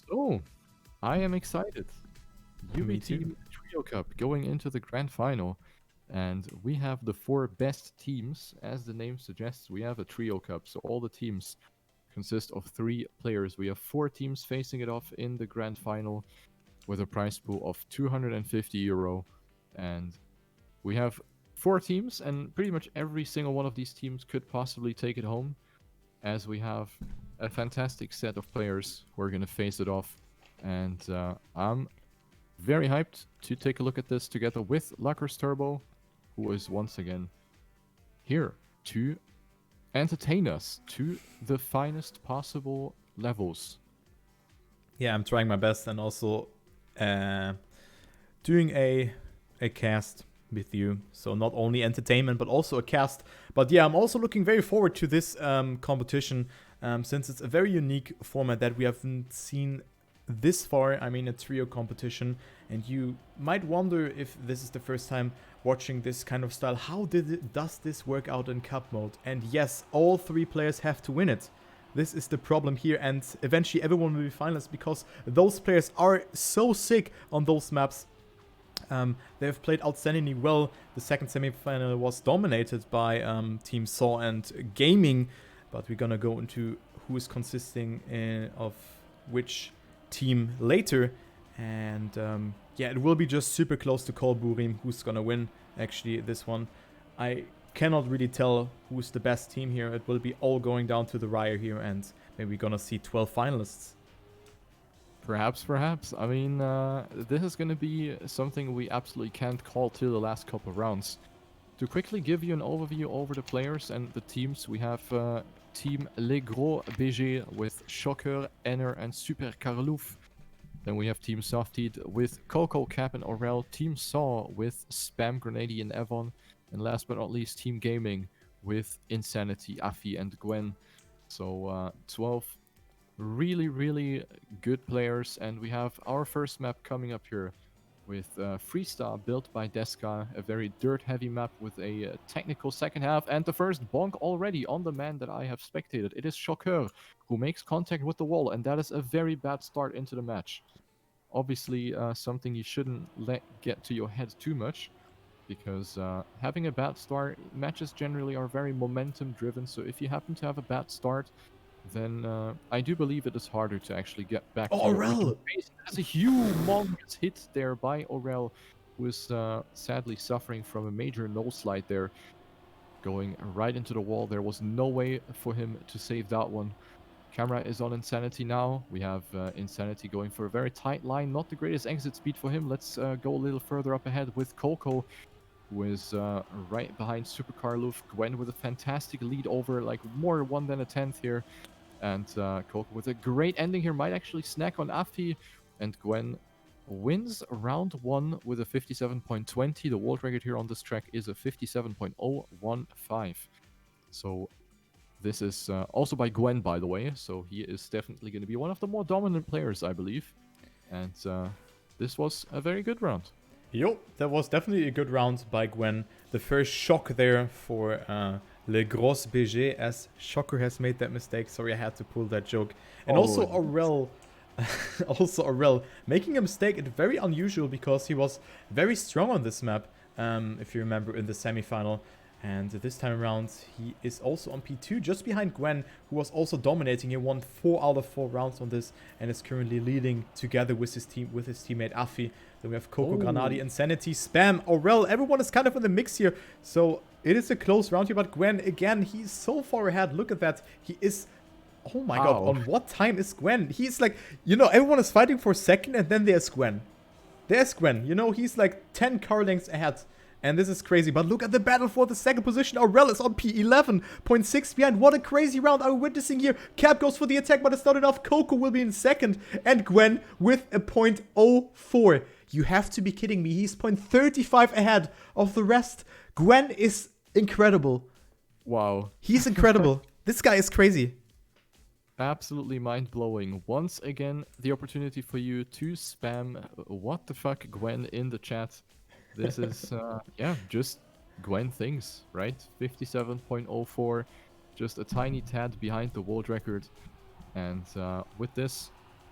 So, I am excited. Me too. Ubiteam Trio Cup going into the grand final. And we have the 4 best teams. As the name suggests, we have a Trio Cup. So all the teams consist of 3 players. We have 4 teams facing it off in the grand final with a prize pool of €250. And we have 4 teams, and pretty much every single one of these teams could possibly take it home, as we have a fantastic set of players who are going to face it off. And I'm very hyped to take a look at this together with LuckersTurbo, who is once again here to entertain us to the finest possible levels. Yeah, I'm trying my best and also doing a cast with you. So not only entertainment, but also a cast. But yeah, I'm also looking very forward to this competition since it's a very unique format that we haven't seen this far. I mean, a trio competition, and you might wonder if this is the first time watching this kind of style. How does this work out in cup mode? And yes, all 3 players have to win it. This is the problem here, and eventually everyone will be finalists because those players are so sick on those maps. They've played outstandingly well. The second semifinal was dominated by Team Saw and Gaming, but we're gonna go into who is consisting of which team later. And yeah, it will be just super close to call Burim who's gonna win actually this one. I cannot really tell who's the best team here. It will be all going down to the wire here, and maybe we're gonna see 12 finalists. Perhaps. I mean, this is going to be something we absolutely can't call till the last couple of rounds. To quickly give you an overview over the players and the teams, we have Team Les Gros BG with Shocker, Enner, and Super Karlouf. Then we have Team Softeed with Coco, Cap, and Aurel. Team Saw with Spam, Grenady, and Evon. And last but not least, Team Gaming with Insanity, Afi, and Gwen. So 12 really good players, and we have our first map coming up here with Freestar built by Deska, a very dirt heavy map with a technical second half, and the first bonk already on the man that I have spectated. It is Shocker who makes contact with the wall, and that is a very bad start into the match. Obviously something you shouldn't let get to your head too much, because having a bad start, matches generally are very momentum driven, so if you happen to have a bad start, then I do believe it is harder to actually get back to your original Aurel! base. There's a humongous hit there by Aurel, who is sadly suffering from a major no slide there, going right into the wall. There was no way for him to save that one. Camera is on Insanity now. We have Insanity going for a very tight line. Not the greatest exit speed for him. Let's go a little further up ahead with Coco, who is right behind Super Karlouf. Gwen with a fantastic lead over, like more 1 than a 10th here. And Coco with a great ending here might actually snack on Afi. And Gwen wins round 1 with a 57.20. The world record here on this track is a 57.015. So this is also by Gwen, by the way. So he is definitely going to be one of the more dominant players, I believe. And this was a very good round. Yo, that was definitely a good round by Gwen. The first shock there for Le Gros BG, as Shocker has made that mistake. Sorry, I had to pull that joke. And also Aurel, making a mistake. It's very unusual because he was very strong on this map, if you remember, in the semifinal. And this time around, he is also on P2, just behind Gwen, who was also dominating. He won 4 out of 4 rounds on this, and is currently leading together with his teammate Afi. Then we have Coco, Granadi, Insanity, Spam, Aurel. Everyone is kind of in the mix here, so it is a close round here. But Gwen, again, he's so far ahead. Look at that. He is... Oh my god, on what time is Gwen? He's like, you know, everyone is fighting for second, and then there's Gwen. There's Gwen. You know, he's like 10 car lengths ahead. And this is crazy, but look at the battle for the second position. Aurel is on P11.6 behind. What a crazy round are we witnessing here. Cap goes for the attack, but it's not enough. Coco will be in second, and Gwen with a .04. You have to be kidding me. He's .35 ahead of the rest. Gwen is incredible. Wow. He's incredible. This guy is crazy. Absolutely mind-blowing. Once again, the opportunity for you to spam what the fuck Gwen in the chat. This is, yeah, just Gwen things, right? 57.04, just a tiny tad behind the world record. And with this,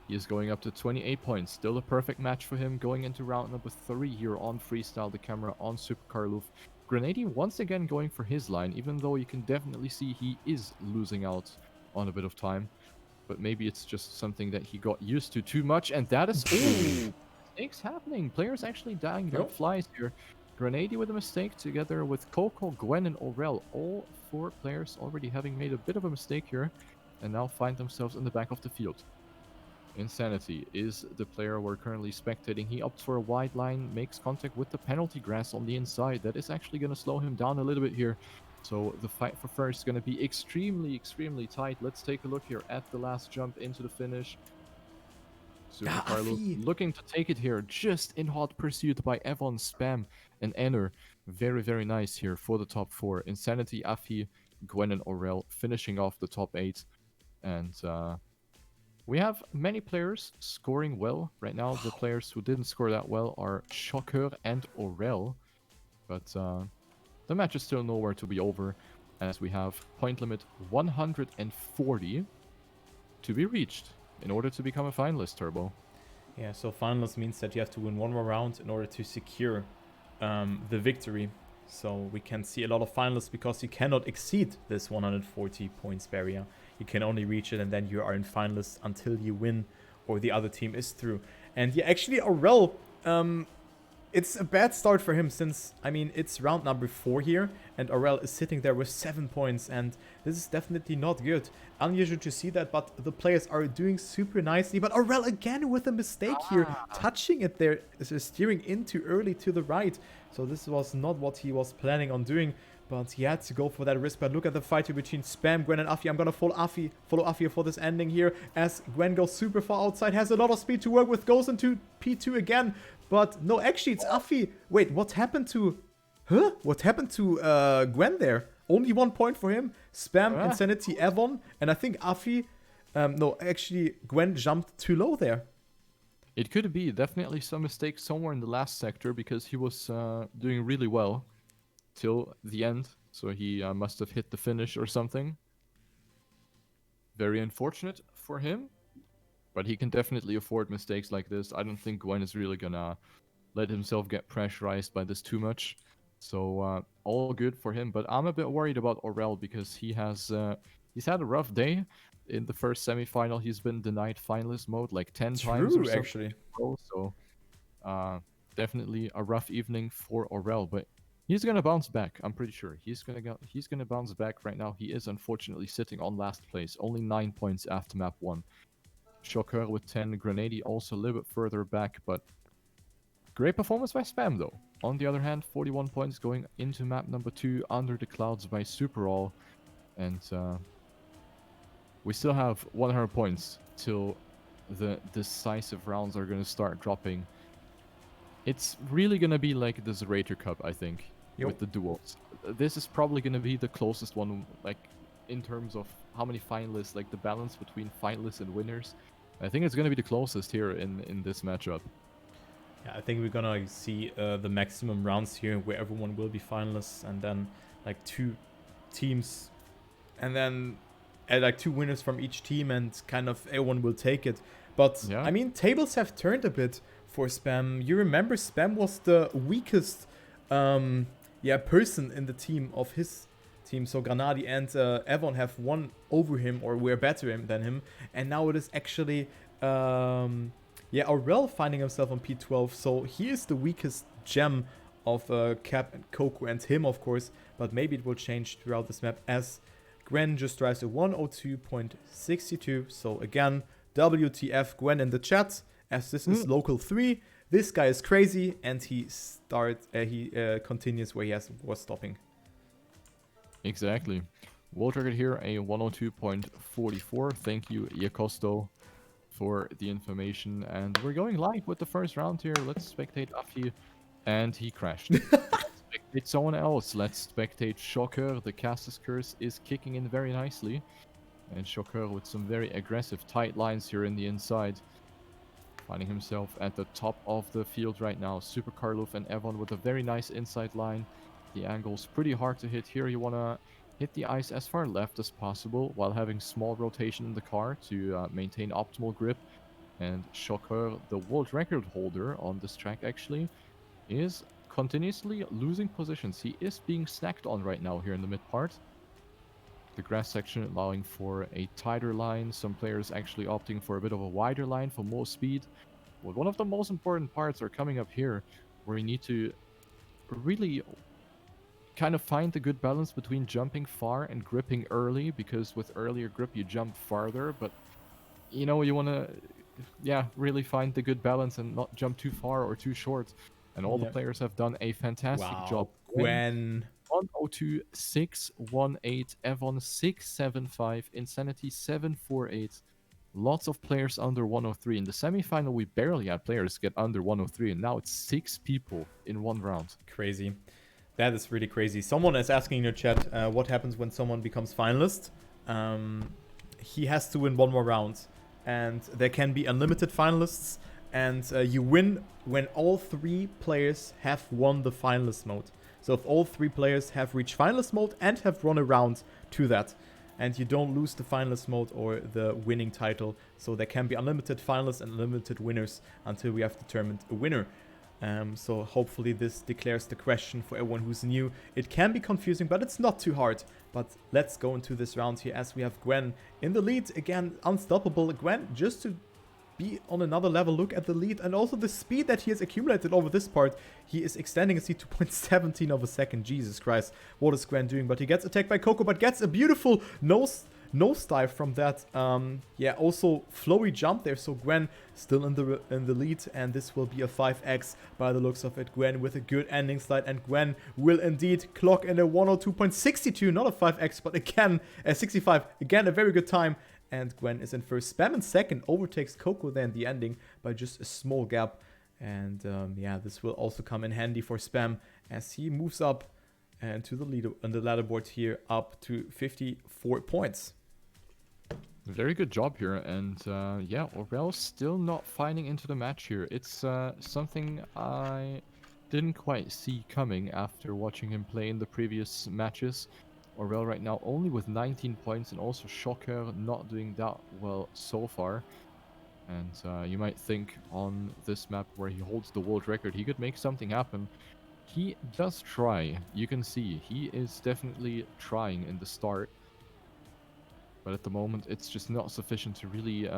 He is going up to 28 points. Still a perfect match for him going into round number 3 here on Freestyle the Camera on Supercar Loof. Grenady once again going for his line, even though you can definitely see he is losing out on a bit of time. But maybe it's just something that he got used to too much, and that is... Ooh! Mistakes happening. Players actually dying like flies here. Grenady with a mistake together with Coco, Gwen, and Aurel. All 4 players already having made a bit of a mistake here, and now find themselves in the back of the field. Insanity is the player we're currently spectating. He opts for a wide line, makes contact with the penalty grass on the inside. That is actually going to slow him down a little bit here. So the fight for first is going to be extremely, extremely tight. Let's take a look here at the last jump into the finish. Supercar looking to take it here, just in hot pursuit by Evon, Spam, and Enner. Very, very nice here for the top 4. Insanity, Afi, Gwen, and Aurel finishing off the top 8. And we have many players scoring well. Right now, the players who didn't score that well are Shocker and Aurel. But the match is still nowhere to be over, as we have point limit 140 to be reached in order to become a finalist, Turbo. Yeah, so finalist means that you have to win one more round in order to secure the victory. So we can see a lot of finalists because you cannot exceed this 140 points barrier. You can only reach it and then you are in finalists until you win or the other team is through. And yeah, actually Aurel, it's a bad start for him since, I mean, it's round number 4 here and Aurel is sitting there with 7 points and this is definitely not good. Unusual to see that, but the players are doing super nicely. But Aurel again with a mistake here, touching it there, steering in too early to the right. So this was not what he was planning on doing, but he had to go for that risk. But look at the fight here between Spam, Gwen, and Afi. I'm gonna follow Afi for this ending here, as Gwen goes super far outside, has a lot of speed to work with, goes into P2 again. But no, actually it's Afi. Wait, what happened to... Huh? What happened to Gwen there? Only 1 point for him. Spam, Insanity, Evon, and I think Afi... no, actually Gwen jumped too low there. It could be definitely some mistake somewhere in the last sector, because he was doing really well till the end. So he must have hit the finish or something. Very unfortunate for him. But he can definitely afford mistakes like this. I don't think Gwen is really gonna let himself get pressurized by this too much. So all good for him. But I'm a bit worried about Aurel, because he's had a rough day. In the first semi-final, he's been denied finalist mode like 10 times or something. Actually. So definitely a rough evening for Aurel. But he's gonna bounce back. I'm pretty sure he's gonna bounce back. Right now, he is unfortunately sitting on last place, only 9 points after map 1. Shocker with 10, Grenady also a little bit further back, but great performance by Spam though. On the other hand, 41 points going into map number 2, Under the Clouds by Superall, and we still have 100 points till the decisive rounds are going to start dropping. It's really going to be like the Zerator Cup, I think, with the duos. This is probably going to be the closest one, like in terms of how many finalists, like the balance between finalists and winners. I think it's going to be the closest here in this matchup. Yeah, I think we're gonna see the maximum rounds here where everyone will be finalists, and then like 2 teams, and then like 2 winners from each team, and kind of everyone will take it. But yeah. I mean, tables have turned a bit for Spam. You remember Spam was the weakest person in the team of his team. So Granadi and Evon have won over him, or were better than him. And now it is actually Aurel finding himself on P12. So he is the weakest gem of Cap and Coco, and him of course. But maybe it will change throughout this map, as Gwen just drives a 102.62. So again, WTF Gwen in the chat, as this is local 3. This guy is crazy, and he continues where he was stopping. Exactly. World record here, a 102.44. Thank you, Iacosto, for the information. And we're going live with the first round here. Let's spectate Afi, and he crashed. Spectate someone else. Let's spectate Shocker. The Castus Curse is kicking in very nicely. And Shocker with some very aggressive tight lines here in the inside. Finding himself at the top of the field right now. Super Karlov and Evon with a very nice inside line. The angle's pretty hard to hit here. You want to hit the ice as far left as possible while having small rotation in the car to maintain optimal grip. And Shocker, the world record holder on this track actually, is continuously losing positions. He is being snacked on right now here in the mid part. The grass section allowing for a tighter line. Some players actually opting for a bit of a wider line for more speed. Well, one of the most important parts are coming up here, where you need to really kind of find the good balance between jumping far and gripping early, because with earlier grip you jump farther, but you know, you want to, yeah, really find the good balance and not jump too far or too short. And all the Yeah. players have done a fantastic job. Wow, Gwen. 102.618, Evon 675, Insanity 748. Lots of players under 103. In the semifinal, we barely had players get under 103, and now it's 6 people in one round. Crazy. That is really crazy. Someone is asking in your chat what happens when someone becomes finalist. He has to win one more round. And there can be unlimited finalists. And you win when all 3 players have won the finalist mode. So if all 3 players have reached finalist mode and have run a round to that, and you don't lose the finalist mode or the winning title. So there can be unlimited finalists and unlimited winners until we have determined a winner. So hopefully this declares the question for everyone who's new. It can be confusing, but it's not too hard. But let's go into this round here as we have Gwen in the lead. Again, unstoppable. Gwen, just to be on another level, look at the lead and also the speed that he has accumulated over this part. He is extending his lead to 0.17 of a second. Jesus Christ, what is Gwen doing? But he gets attacked by Coco, but gets a beautiful nosedive from that. Yeah, also flowy jump there. So Gwen still in the lead, and this will be a 5x by the looks of it. Gwen with a good ending slide, and Gwen will indeed clock in a 102.62, not a 5x, but again a 65. Again, a very good time. And Gwen is in first. Spam in second, overtakes Coco there in the ending by just a small gap. And yeah, this will also come in handy for Spam as he moves up and to the lead on the ladder board here, up to 54 points. Very good job here, and yeah, Aurel still not finding into the match here. It's something I didn't quite see coming after watching him play in the previous matches. Aurel right now only with 19 points, and also Shocker not doing that well so far. And you might think on this map where he holds the world record, he could make something happen. He does try. You can see he is definitely trying in the start. But at the moment, it's just not sufficient to really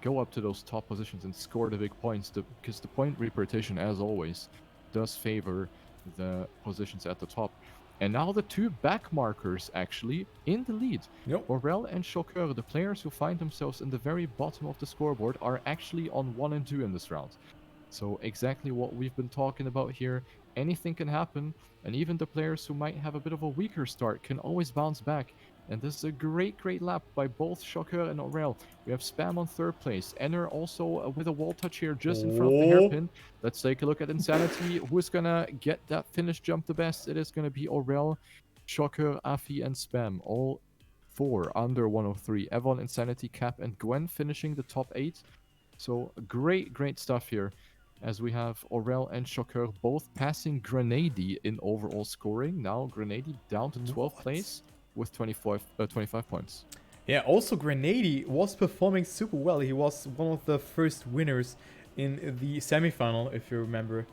go up to those top positions and score the big points, because the point repartition, as always, does favor the positions at the top. And now the 2 back markers actually in the lead. Yep. Aurel and Shocker, the players who find themselves in the very bottom of the scoreboard, are actually on 1 and 2 in this round. So exactly what we've been talking about here. Anything can happen, and even the players who might have a bit of a weaker start can always bounce back. And this is a great lap by both Shocker and Aurel. We have Spam on 3rd place. Enner also with a wall touch here just in front of the hairpin. Let's take a look at Insanity. Who's gonna get that finish jump the best? It is gonna be Aurel, Shocker, Afi, and Spam. All 4 under 103. Evon, Insanity, Cap, and Gwen finishing the top 8. So great stuff here, as we have Aurel and Shocker both passing Grenady in overall scoring. Now Grenady down to 12th place with 25 points. Yeah, also Grenady was performing super well. He was one of the first winners in the semifinal, if you remember.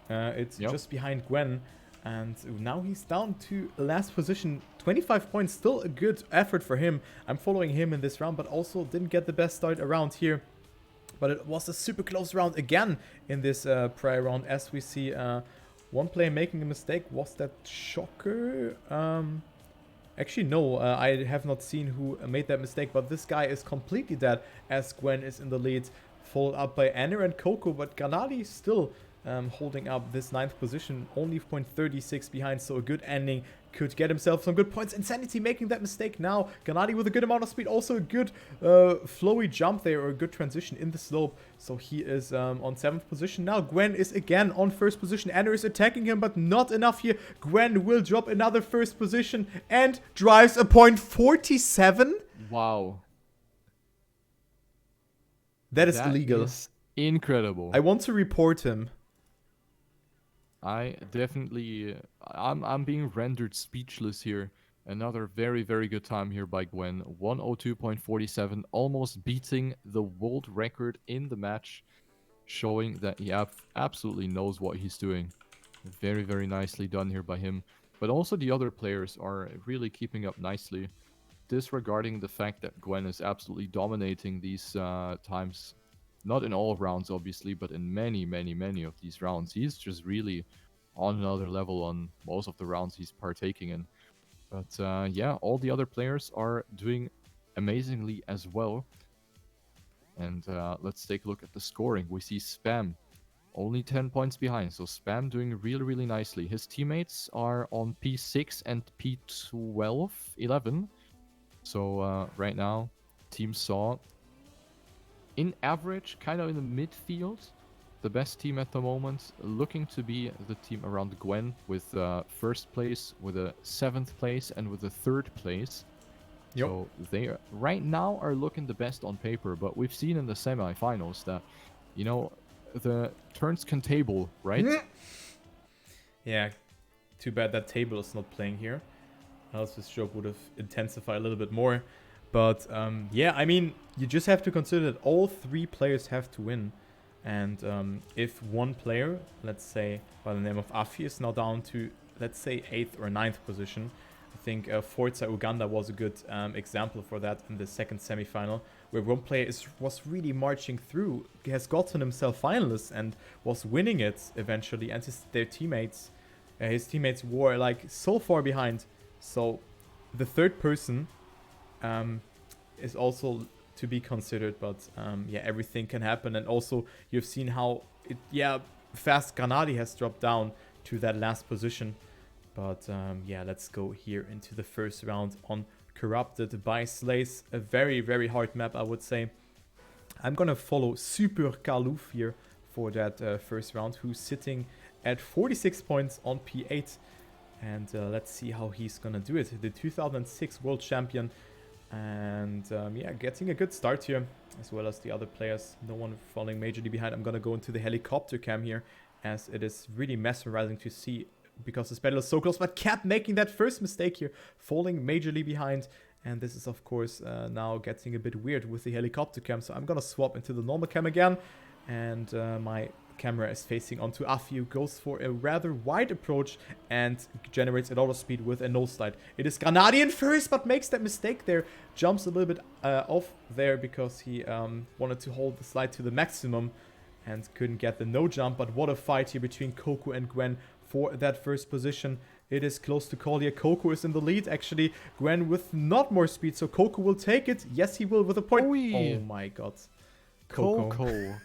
It's just behind Gwen. And now he's down to last position. 25 points, still a good effort for him. I'm following him in this round, but also didn't get the best start around here. But it was a super close round again in this prior round, as we see one player making a mistake. Was that Shocker? Actually, no, I have not seen who made that mistake, but this guy is completely dead as Gwen is in the lead, followed up by Anna and Coco, but Gennady still holding up this 9th position, only 0.36 behind, so a good ending. Could get himself some good points. Insanity making that mistake now. Gennady with a good amount of speed. Also a good flowy jump there, or a good transition in the slope. So he is on 7th position now. Gwen is again on 1st position. Anna is attacking him, but not enough here. Gwen will drop another 1st position and drives a 0.47. Wow. That is illegal. Is incredible. I want to report him. I definitely, I'm being rendered speechless here. Another very, very good time here by Gwen. 102.47, almost beating the world record in the match, showing that he absolutely knows what he's doing. Very, very nicely done here by him. But also the other players are really keeping up nicely, disregarding the fact that Gwen is absolutely dominating these times. Not in all rounds, obviously, but in many, many, many of these rounds. He's just really on another level on most of the rounds he's partaking in. But yeah, all the other players are doing amazingly as well. And let's take a look at the scoring. We see Spam only 10 points behind, so Spam doing really, really nicely. His teammates are on P6 and P12, 11. So right now, Team Saw, in average, kind of in the midfield. The best team at the moment, looking to be the team around Gwen with first place, with a 7th place, and with a 3rd place. Yep. So they right now are looking the best on paper, but we've seen in the semifinals that, you know, the turns can table, right? Yeah, too bad that table is not playing here. Else this joke would have intensified a little bit more. But yeah, I mean, you just have to consider that all 3 players have to win. And if one player, let's say by the name of Afi, is now down to, let's say, 8th or 9th position, I think Forza Uganda was a good example for that in the second semifinal, where one player was really marching through, has gotten himself finalist and was winning it eventually, and his teammates were like so far behind. So the third person is also to be considered, but yeah, everything can happen. And also you've seen how fast Granadi has dropped down to that last position. But yeah, let's go here into the first round on Corrupted by Slays. A very, very hard map, I would say. I'm gonna follow Super Kalouf here for that first round, who's sitting at 46 points on P8. And let's see how he's gonna do it. The 2006 world champion. And yeah, getting a good start here, as well as the other players. No one falling majorly behind. I'm gonna go into the helicopter cam here, as it is really mesmerizing to see, because this battle is so close. But Cap making that first mistake here, falling majorly behind. And this is, of course, now getting a bit weird with the helicopter cam. So I'm gonna swap into the normal cam again. And my camera is facing onto Afi, who goes for a rather wide approach and generates a lot of speed with a nose slide. It is Granadian first, but makes that mistake there. Jumps a little bit off there because he wanted to hold the slide to the maximum and couldn't get the no jump. But what a fight here between Coco and Gwen for that first position. It is close to call here. Coco is in the lead, actually. Gwen with not more speed, so Coco will take it. Yes, he will with a point. Oy. Oh my god. Coco.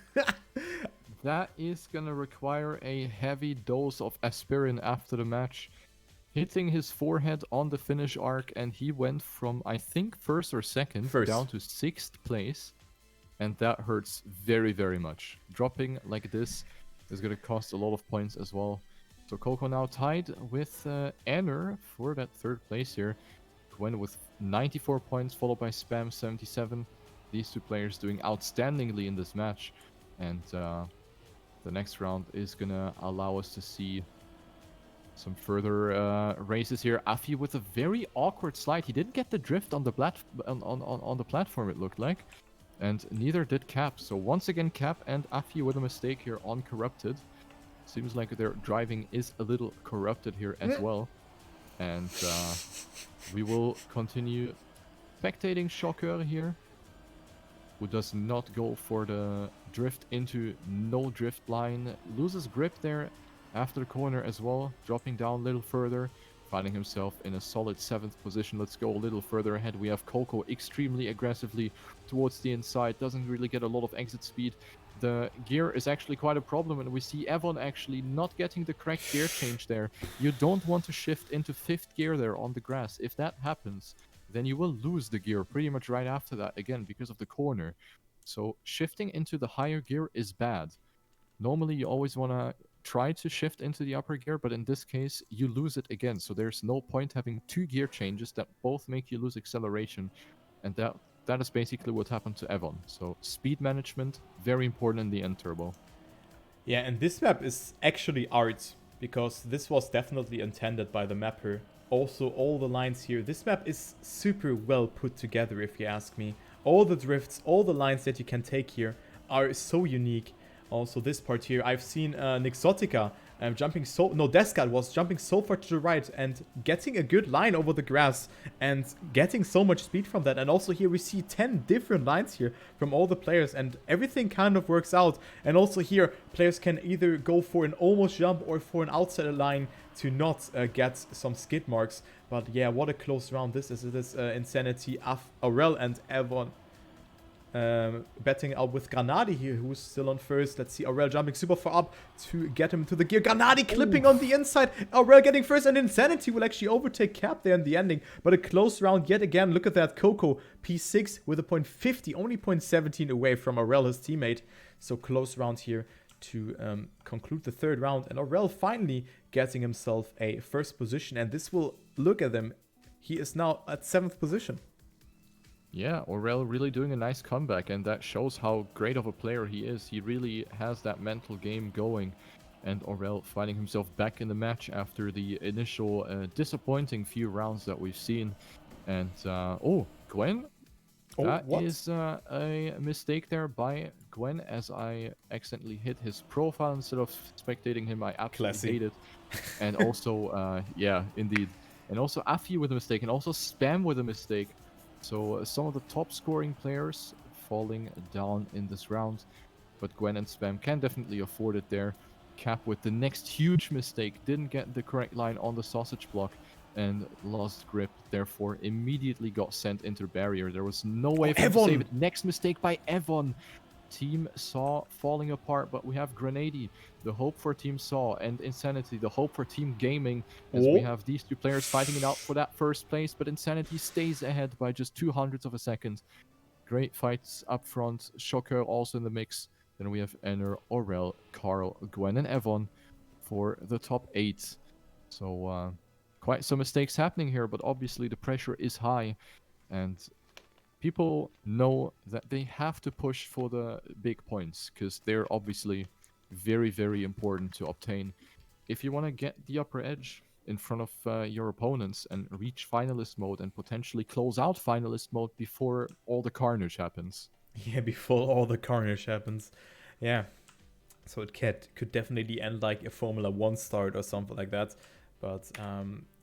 That is gonna require a heavy dose of aspirin after the match. Hitting his forehead on the finish arc, and he went from, I think, 1st or 2nd down to 6th place. And that hurts very, very much. Dropping like this is gonna cost a lot of points as well. So Coco now tied with Enner for that 3rd place here. Gwen with 94 points, followed by Spam 77. These 2 players doing outstandingly in this match. And the next round is gonna allow us to see some further races here. Afi with a very awkward slide. He didn't get the drift on the on the platform, it looked like. And neither did Cap. So once again, Cap and Afi with a mistake here on Corrupted. Seems like their driving is a little corrupted here as well. And we will continue spectating Shocker here, who does not go for the drift into no drift line. Loses grip there after the corner as well, dropping down a little further, finding himself in a solid 7th position. Let's go a little further ahead. We have Coco extremely aggressively towards the inside, doesn't really get a lot of exit speed. The gear is actually quite a problem, and we see Evon actually not getting the correct gear change there. You don't want to shift into 5th gear there on the grass. If that happens, then you will lose the gear pretty much right after that, again, because of the corner. So shifting into the higher gear is bad. Normally, you always want to try to shift into the upper gear, but in this case, you lose it again. So there's no point having 2 gear changes that both make you lose acceleration. And that is basically what happened to Evon. So speed management, very important in the end turbo. Yeah, and this map is actually art, because this was definitely intended by the mapper Also, all the lines here. This map is super well put together, if you ask me. All the drifts, all the lines that you can take here are so unique. Also, this part here, I've seen Nixotica jumping so... No, Descat was jumping so far to the right and getting a good line over the grass and getting so much speed from that. And also here we see 10 different lines here from all the players and everything kind of works out. And also here, players can either go for an almost jump or for an outside line to not get some skid marks. But yeah, what a close round this is. It is Insanity, Aurel and Evon betting out with Granadi here, who's still on first. Let's see Aurel jumping super far up to get him to the gear. Granadi clipping on the inside. Aurel getting first, and Insanity will actually overtake Cap there in the ending. But a close round yet again. Look at that. Coco P6 with a .50, only .17 away from Aurel, his teammate. So close round here to conclude the third round. And Aurel finally getting himself a first position. And this will, look at him, he is now at 7th position. Yeah, Aurel really doing a nice comeback, and that shows how great of a player he is. He really has that mental game going, and Aurel finding himself back in the match after the initial disappointing few rounds that we've seen. And, oh, Gwen? Oh, That what? is a mistake there by Gwen, as I accidentally hit his profile instead of spectating him. I absolutely Classy. hate it. And also, yeah, indeed. And also Afi with a mistake, and also Spam with a mistake. So some of the top scoring players falling down in this round. But Gwen and Spam can definitely afford it there. Cap with the next huge mistake, didn't get the correct line on the sausage block and lost grip, therefore immediately got sent into the barrier. There was no way for him to save it. Next mistake by Evon. Team Saw falling apart, but we have Grenady, the hope for Team Saw, and Insanity, the hope for Team Gaming, as we have these two players fighting it out for that first place, but Insanity stays ahead by just 0.02 of a second. Great fights up front. Shocker also in the mix. Then we have Enner, Aurel, Carl, Gwen, and Evon for the top 8. So quite some mistakes happening here, but obviously the pressure is high, and people know that they have to push for the big points, because they're obviously very, very important to obtain if you want to get the upper edge in front of your opponents and reach finalist mode and potentially close out finalist mode before all the carnage happens. Yeah, before all the carnage happens. Yeah. So it could definitely end like a Formula 1 start or something like that. But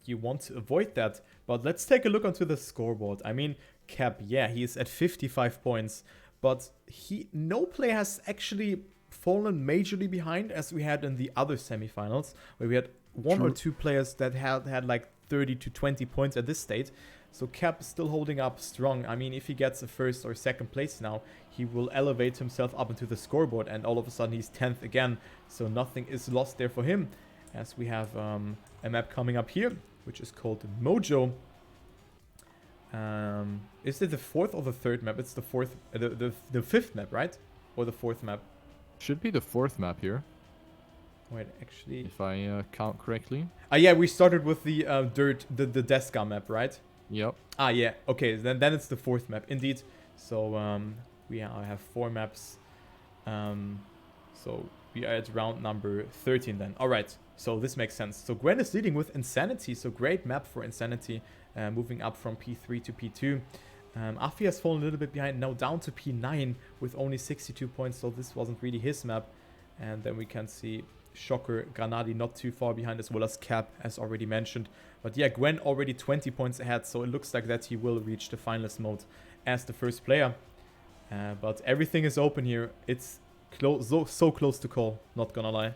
you want to avoid that. But let's take a look onto the scoreboard. I mean, Cap, yeah, he is at 55 points. But no player has actually fallen majorly behind as we had in the other semifinals, where we had one or two players that had like 30 to 20 points at this state. So Cap is still holding up strong. I mean, if he gets a first or second place now, he will elevate himself up into the scoreboard, and all of a sudden he's 10th again. So nothing is lost there for him, as we have a map coming up here, which is called Mojo. Is it the 4th or the 3rd map? It's the 4th, the 5th map, right? Or the 4th map? Should be the 4th map here. Wait, actually, if I count correctly. Yeah, we started with the the Deska map, right? Yep. Yeah. Okay, then it's the 4th map, indeed. So I have 4 maps. So we are at round number 13 then. All right. So this makes sense. So Gwen is leading with Insanity. So great map for Insanity, moving up from P3 to P2. Afi has fallen a little bit behind, now down to P9 with only 62 points. So this wasn't really his map. And then we can see Shocker, Granadi not too far behind, as well as Cap, as already mentioned. But yeah, Gwen already 20 points ahead, so it looks like that he will reach the finalist mode as the first player. But everything is open here. It's so close to call, not gonna lie.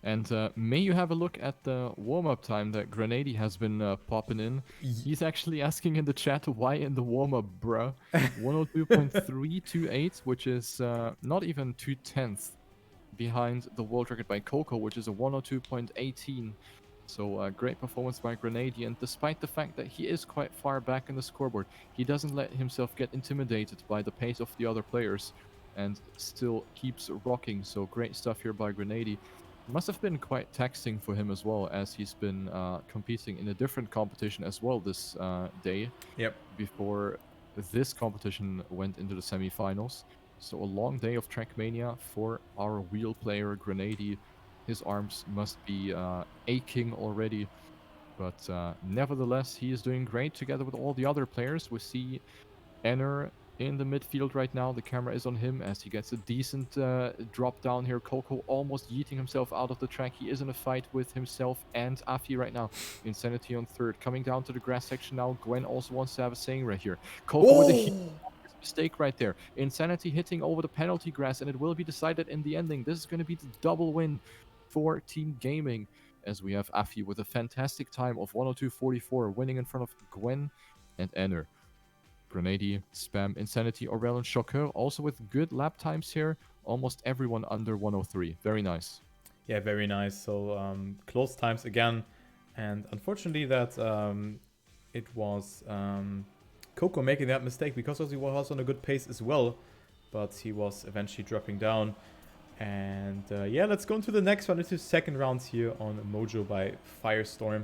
And may you have a look at the warm-up time that Grenady has been popping in. He's actually asking in the chat, why in the warm-up, bruh? 102.328, which is not even 2/10 behind the world record by Coco, which is a 102.18. So great performance by Grenady, and despite the fact that he is quite far back in the scoreboard, he doesn't let himself get intimidated by the pace of the other players and still keeps rocking. So great stuff here by Grenady. Must have been quite taxing for him as well, as he's been competing in a different competition as well this day. Yep. Before this competition went into the semifinals. So a long day of Trackmania for our wheel player Grenady. His arms must be aching already. But nevertheless, he is doing great together with all the other players. We see Enner in the midfield right now. The camera is on him as he gets a decent drop down here. Coco almost yeeting himself out of the track. He is in a fight with himself and Afi right now. Insanity on third. Coming down to the grass section now. Gwen also wants to have a saying right here. Coco with a huge mistake right there. Insanity hitting over the penalty grass, and it will be decided in the ending. This is going to be the double win for Team Gaming, as we have Afi with a fantastic time of 102.44, winning in front of Gwen and Enner. Grenady, Spam, Insanity, Aurel, and Shocker, also with good lap times here. Almost everyone under 103. Very nice. Yeah, very nice. So close times again. And unfortunately that it was Coco making that mistake, because he was on a good pace as well. But he was eventually dropping down. And yeah, let's go into the next one. It's the second round here on Mojo by Firestorm.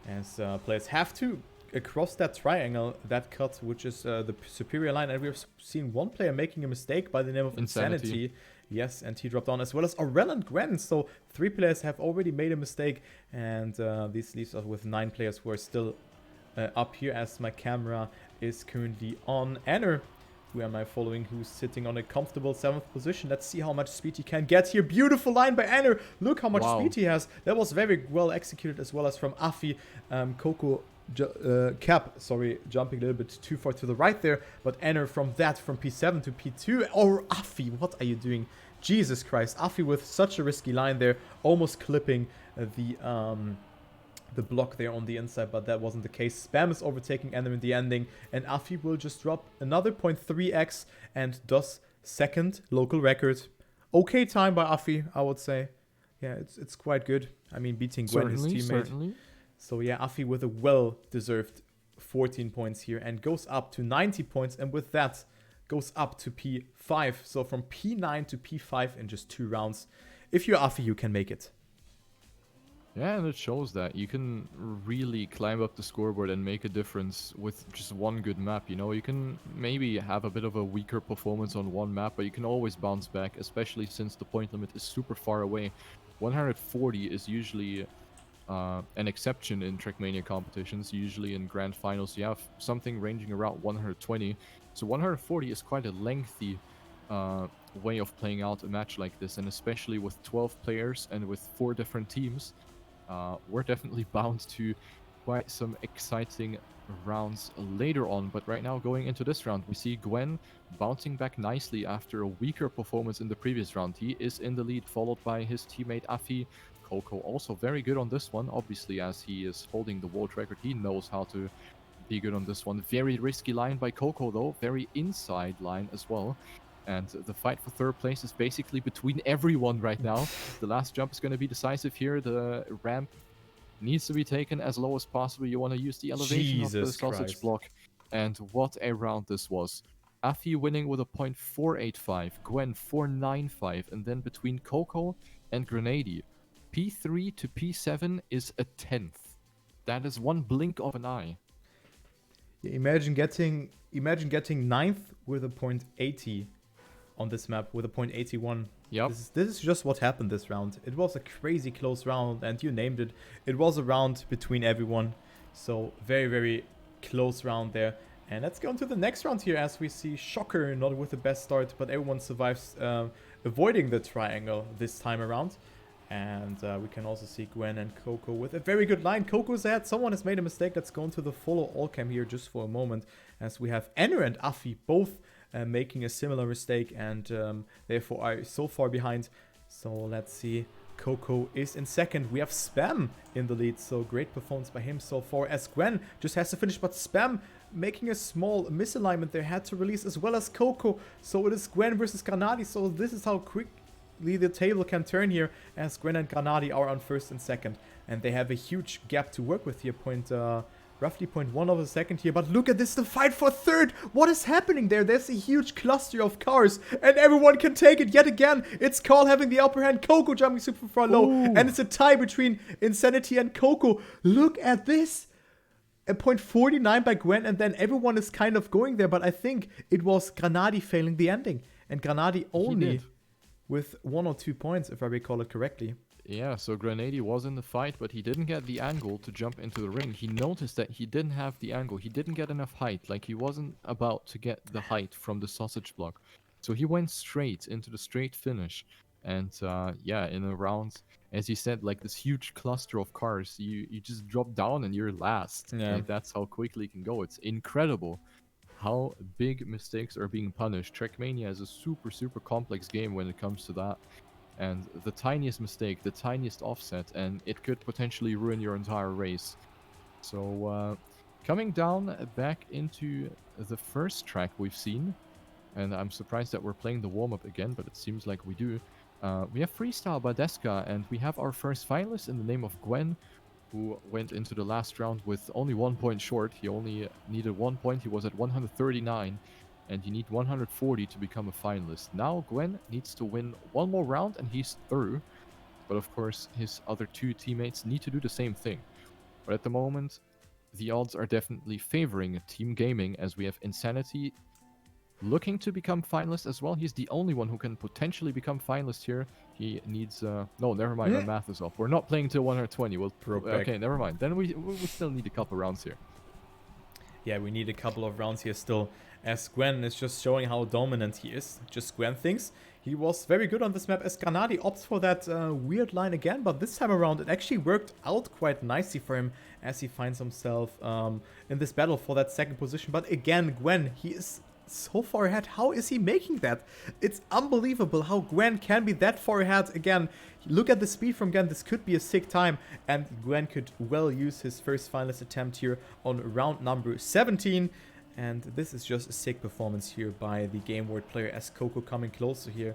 As players have to across that triangle, that cut, which is the superior line. And we've seen one player making a mistake by the name of Insanity. Yes, and he dropped down, as well as Aurel and Gwen. So 3 players have already made a mistake. And this leaves us with 9 players who are still up here, as my camera is currently on Enner, who am I following, who's sitting on a comfortable 7th position. Let's see how much speed he can get here. Beautiful line by Enner. Look how much speed he has. That was very well executed, as well as from Afi. Coco Cap, sorry, jumping a little bit too far to the right there. But Enner from P7 to P2. Or Afi, what are you doing? Jesus Christ. Afi with such a risky line there. Almost clipping the block there on the inside, but that wasn't the case. Spam is overtaking Enner in the ending, and Afi will just drop another 0.3x and does second local record. Okay time by Afi, I would say. Yeah, it's quite good. I mean, beating Gwen, his teammate. Certainly. So yeah, Afi with a well-deserved 14 points here and goes up to 90 points, and with that goes up to P5. So from P9 to P5 in just 2 rounds. If you're Afi, you can make it. Yeah, and it shows that you can really climb up the scoreboard and make a difference with just one good map. You know, you can maybe have a bit of a weaker performance on one map, but you can always bounce back, especially since the point limit is super far away. 140 is usually an exception in Trackmania competitions. Usually in grand finals, you have something ranging around 120. So 140 is quite a lengthy way of playing out a match like this, and especially with 12 players and with 4 different teams. We're definitely bound to quite some exciting rounds later on, but right now going into this round, we see Gwen bouncing back nicely after a weaker performance in the previous round. He is in the lead, followed by his teammate Afi. Coco also very good on this one, obviously, as he is holding the world record. He knows how to be good on this one. Very risky line by Coco though, very inside line as well. And the fight for third place is basically between everyone right now. The last jump is going to be decisive here. The ramp needs to be taken as low as possible. You want to use the elevation of the sausage block. And what a round this was. Afi winning with a 0.485, Gwen 495, and then between Coco and Grenady, P3 to P7 is a 10th. That is one blink of an eye. Yeah, imagine getting 9th with a 0.80 on this map, with a 0.81. Yep. This is just what happened this round. It was a crazy close round, and you named it. It was a round between everyone. So very, very close round there. And let's go into the next round here, as we see Shocker not with the best start, but everyone survives, avoiding the triangle this time around. And we can also see Gwen and Coco with a very good line. Coco's ahead. Someone has made a mistake. Let's go into the follow all cam here just for a moment, as we have Enner and Afi both making a similar mistake, and therefore are so far behind. So let's see. Coco is in second. We have Spam in the lead, so great performance by him so far, as Gwen just has to finish, but Spam making a small misalignment there, had to release, as well as Coco. So it is Gwen versus Granadi. So this is how quickly the table can turn here, as Gwen and Granadi are on first and second, and they have a huge gap to work with here, roughly 0.1 of a second here. But look at this, the fight for third. What is happening there? There's a huge cluster of cars, and everyone can take it yet again. It's Carl having the upper hand, Coco jumping super far low, and it's a tie between Insanity and Coco. Look at this. A 0.49 by Gwen, and then everyone is kind of going there, but I think it was Granadi failing the ending, and Granadi only with 1 or 2 points, if I recall it correctly. Yeah, so Grenady was in the fight, but he didn't get the angle to jump into the ring. He noticed that he didn't have the angle. He didn't get enough height. Like, he wasn't about to get the height from the sausage block. So he went straight into the straight finish. And yeah, in a round, as you said, like this huge cluster of cars, you just drop down and you're last. Yeah. Like, that's how quickly it can go. It's incredible how big mistakes are being punished. Trackmania is a super, super complex game when it comes to that. And the tiniest mistake, the tiniest offset, and it could potentially ruin your entire race. So coming down back into the first track we've seen, and I'm surprised that we're playing the warm-up again, but it seems like we do. We have Freestyle Badeska, and we have our first finalist in the name of Gwen, who went into the last round with only 1 point short. He only needed 1 point. He was at 139. And you need 140 to become a finalist. Now Gwen needs to win one more round and he's through. But of course, his other two teammates need to do the same thing. But at the moment, the odds are definitely favoring Team Gaming, as we have Insanity looking to become finalist as well. He's the only one who can potentially become finalist here. He needs... no, never mind. My math is off. We're not playing till 120. Okay, never mind. Then we still need a couple rounds here. Yeah, we need a couple of rounds here still, as Gwen is just showing how dominant he is. Just Gwen thinks he was very good on this map, as Granadi opts for that weird line again, but this time around it actually worked out quite nicely for him as he finds himself in this battle for that second position. But again, Gwen, he is so far ahead. How is he making that? It's unbelievable how Gwen can be that far ahead. Again, look at the speed from Gwen. This could be a sick time, and Gwen could well use his first finalist attempt here on round number 17. And this is just a sick performance here by the Game World player, as Coco coming closer here.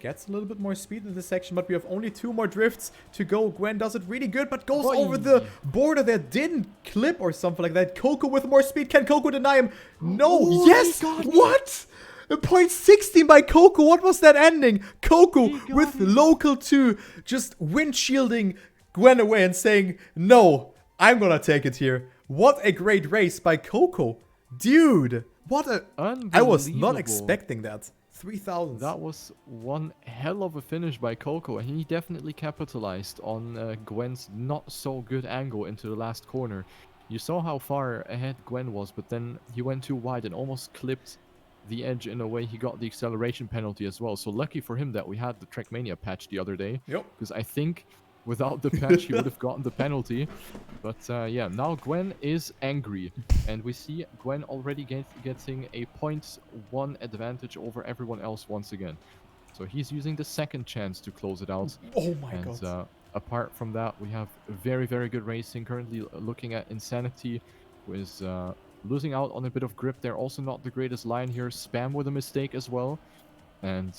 Gets a little bit more speed in this section, but we have only 2 more drifts to go. Gwen does it really good, but goes over the border that didn't clip or something like that. Coco with more speed. Can Coco deny him? No. Oh, yes! What? A point 16 by Coco. What was that ending? Coco with local 2 just windshielding Gwen away and saying, no, I'm gonna take it here. What a great race by Coco. Dude, what a... I was not expecting that. 3,000. That was one hell of a finish by Coco, and he definitely capitalized on Gwen's not so good angle into the last corner. You saw how far ahead Gwen was, but then he went too wide and almost clipped the edge in a way. He got the acceleration penalty as well. So lucky for him that we had the Trackmania patch the other day. Yep. Because I think without the patch he would have gotten the penalty. But yeah, now Gwen is angry. And we see Gwen already getting a 0.1 advantage over everyone else once again. So he's using the second chance to close it out. Oh my god. Apart from that, we have very, very good racing. Currently looking at Insanity, who is losing out on a bit of grip. They're also not the greatest line here. Spam with a mistake as well. And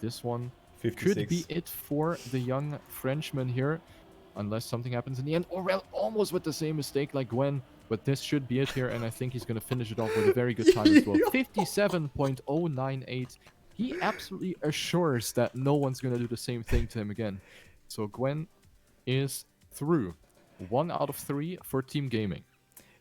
this one 56. could be it for the young Frenchman here. Unless something happens in the end. Aurel almost with the same mistake like Gwen. But this should be it here. And I think he's going to finish it off with a very good time as well. 57.098. He absolutely assures that no one's going to do the same thing to him again. So Gwen is through. 1 out of 3 for Team Gaming.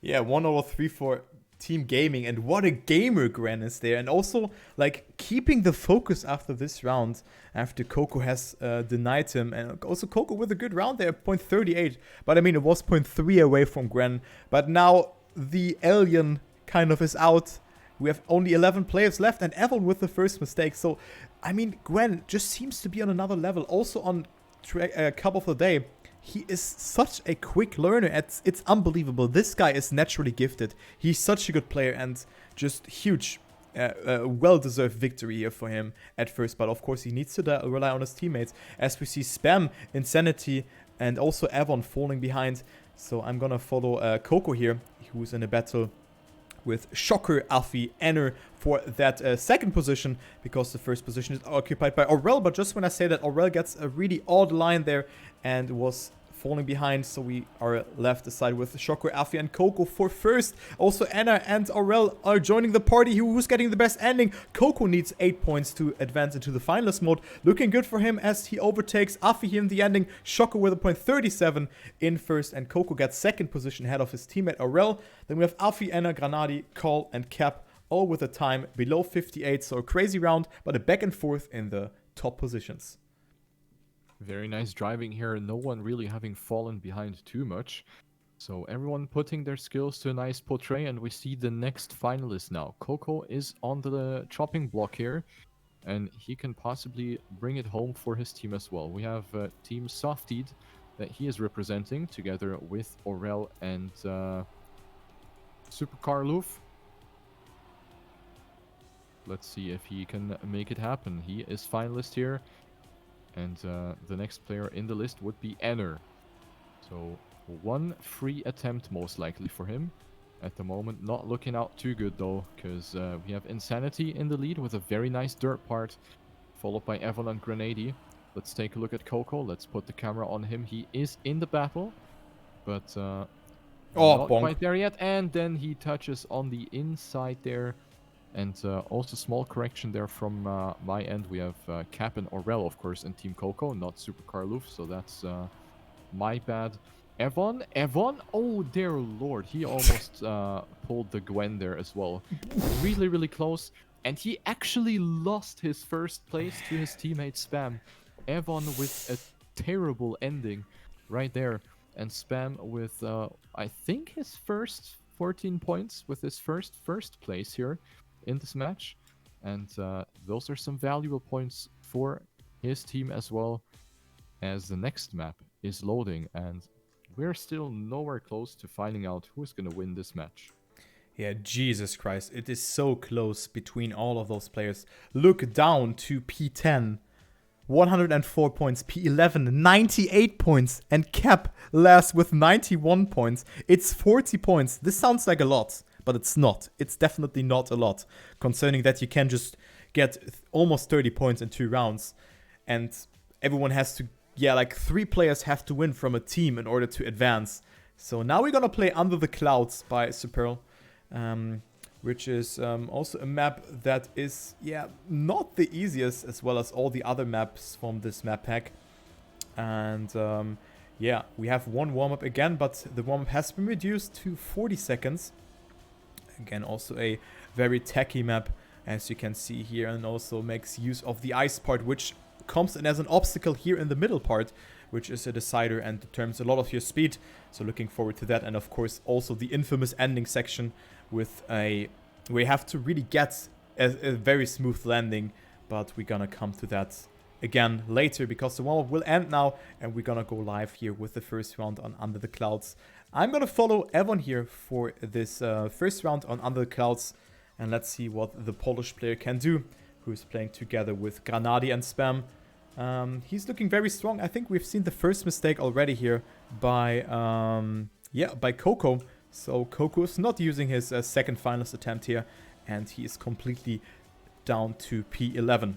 Yeah, 1 out of 3 for Team Gaming. And what a gamer Gwen is there. And also, like, keeping the focus after this round, after Coco has denied him. And also Coco with a good round there, 0.38. But I mean, it was 0.3 away from Gwen. But now the alien kind of is out. We have only 11 players left, and Evan with the first mistake. So, I mean, Gwen just seems to be on another level. Also on Cup of the Day, he is such a quick learner. It's unbelievable. This guy is naturally gifted. He's such a good player, and just huge, well-deserved victory here for him at first. But of course, he needs to rely on his teammates, as we see Spam, Insanity, and also Avon falling behind. So I'm gonna follow Coco here, who's in a battle with Shocker, Alfie, Enner for that second position, because the first position is occupied by Aurel. But just when I say that, Aurel gets a really odd line there and was falling behind, so we are left aside with Shocker, Alfie, and Coco for first. Also, Anna and Aurel are joining the party. Who's getting the best ending? Coco needs 8 points to advance into the finalist mode. Looking good for him as he overtakes Alfie here in the ending. Shocker with a 0.37 in first, and Coco gets second position ahead of his teammate Aurel. Then we have Alfie, Anna, Granadi, Call, and Cap, all with a time below 58. So a crazy round, but a back and forth in the top positions. Very nice driving here. No one really having fallen behind too much. So everyone putting their skills to a nice portray, and we see the next finalist now. Coco is on the chopping block here, and he can possibly bring it home for his team as well. We have Team Softied that he is representing together with Aurel and Supercar Loof. Let's see if he can make it happen. He is finalist here. And the next player in the list would be Enner. So one free attempt most likely for him. At the moment, not looking out too good though, because we have Insanity in the lead with a very nice dirt part, followed by Evan and Grenady. Let's take a look at Coco. Let's put the camera on him. He is in the battle, but not bonk. quite there yet. And then he touches on the inside there. And also small correction there from my end. We have Cap and Aurel, of course, in Team Coco, not Supercar Loof. So that's my bad. Evan, oh dear lord, he almost pulled the Gwen there as well. Really, really close. And he actually lost his first place to his teammate Spam. Evan with a terrible ending right there. And Spam with, I think, his first 14 points with his first place here in this match. And those are some valuable points for his team as well, as the next map is loading. And we're still nowhere close to finding out who's going to win this match. Yeah, Jesus Christ. It is so close between all of those players. Look down to P10. 104 points. P11, 98 points. And Cap last with 91 points. It's 40 points. This sounds like a lot, but it's not. It's definitely not a lot, concerning that you can just get almost 30 points in 2 rounds. And everyone has to, like 3 players have to win from a team in order to advance. So now we're gonna play Under the Clouds by Superl, which is also a map that is, not the easiest, as well as all the other maps from this map pack. And we have one warm-up again, but the warm-up has been reduced to 40 seconds. Again, also a very techy map, as you can see here, and also makes use of the ice part, which comes in as an obstacle here in the middle part, which is a decider and determines a lot of your speed. So looking forward to that. And of course also the infamous ending section with where you have to really get a very smooth landing, but we're gonna come to that again later, because the warm-up will end now and we're gonna go live here with the first round on Under the Clouds. I'm gonna follow Evan here for this first round on Under the Clouds, and let's see what the Polish player can do, who is playing together with Granadi and Spam. He's looking very strong. I think we've seen the first mistake already here by Coco. So Coco is not using his second finalist attempt here, and he is completely down to P11.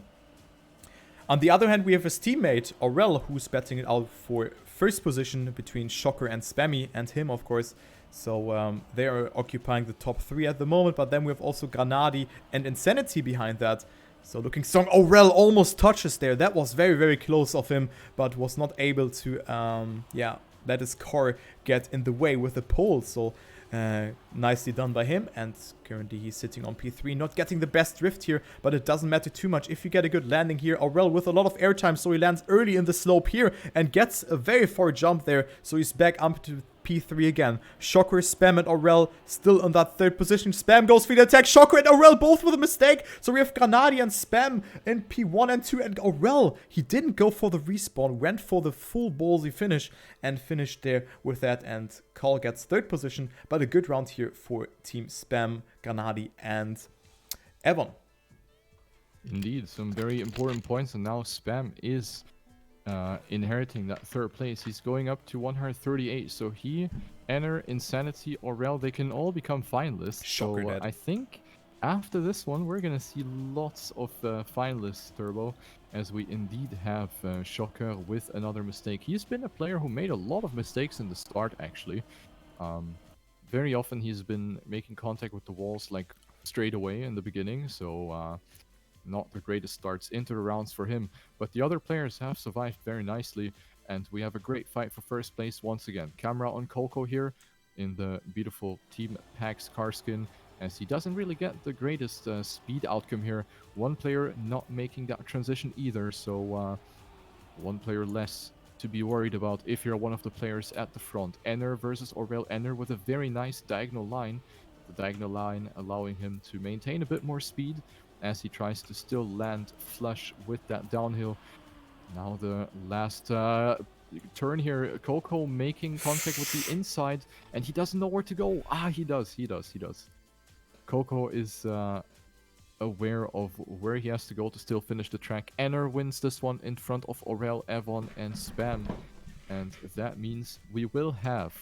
On the other hand, we have his teammate Aurel, who's battling it out for first position between Shocker and Spammy, and him, of course. So they are occupying the top 3 at the moment, but then we have also Granadi and Insanity behind that. So looking strong. Aurel almost touches there. That was very, very close of him, but was not able to, let his car get in the way with the pole. So nicely done by him. And currently he's sitting on P3, not getting the best drift here, but it doesn't matter too much if you get a good landing here. Aurel with a lot of airtime, so he lands early in the slope here and gets a very far jump there. So he's back up to P3 again. Shocker, Spam, and Aurel still on that 3rd position. Spam goes for the attack. Shocker and Aurel both with a mistake. So we have Granadi and Spam in P1 and 2. And Aurel, he didn't go for the respawn, went for the full ballsy finish and finished there with that. And Carl gets 3rd position, but a good round here for Team Spam, Granadi, and Evan. Indeed, some very important points, and now Spam is inheriting that 3rd place. He's going up to 138, so he, Enner, Insanity, Aurel, they can all become finalists. Shocker, so I think after this one we're gonna see lots of finalists, Turbo, as we indeed have Shocker with another mistake. He's been a player who made a lot of mistakes in the start, actually. Very often he's been making contact with the walls like straight away in the beginning, so not the greatest starts into the rounds for him, but the other players have survived very nicely, and we have a great fight for first place once again. Camera on Coco here in the beautiful Team Pax car skin, as he doesn't really get the greatest speed outcome here. One player not making that transition either, so One player less to be worried about if you're one of the players at the front. Enner versus Aurel. Enner with a very nice diagonal line. The diagonal line allowing him to maintain a bit more speed as he tries to still land flush with that downhill. Now the last turn here, Coco making contact with the inside, and he doesn't know where to go. He does. Coco is aware of where he has to go to still finish the track. Enner wins this one in front of Aurel, Evon, and Spam. And that means we will have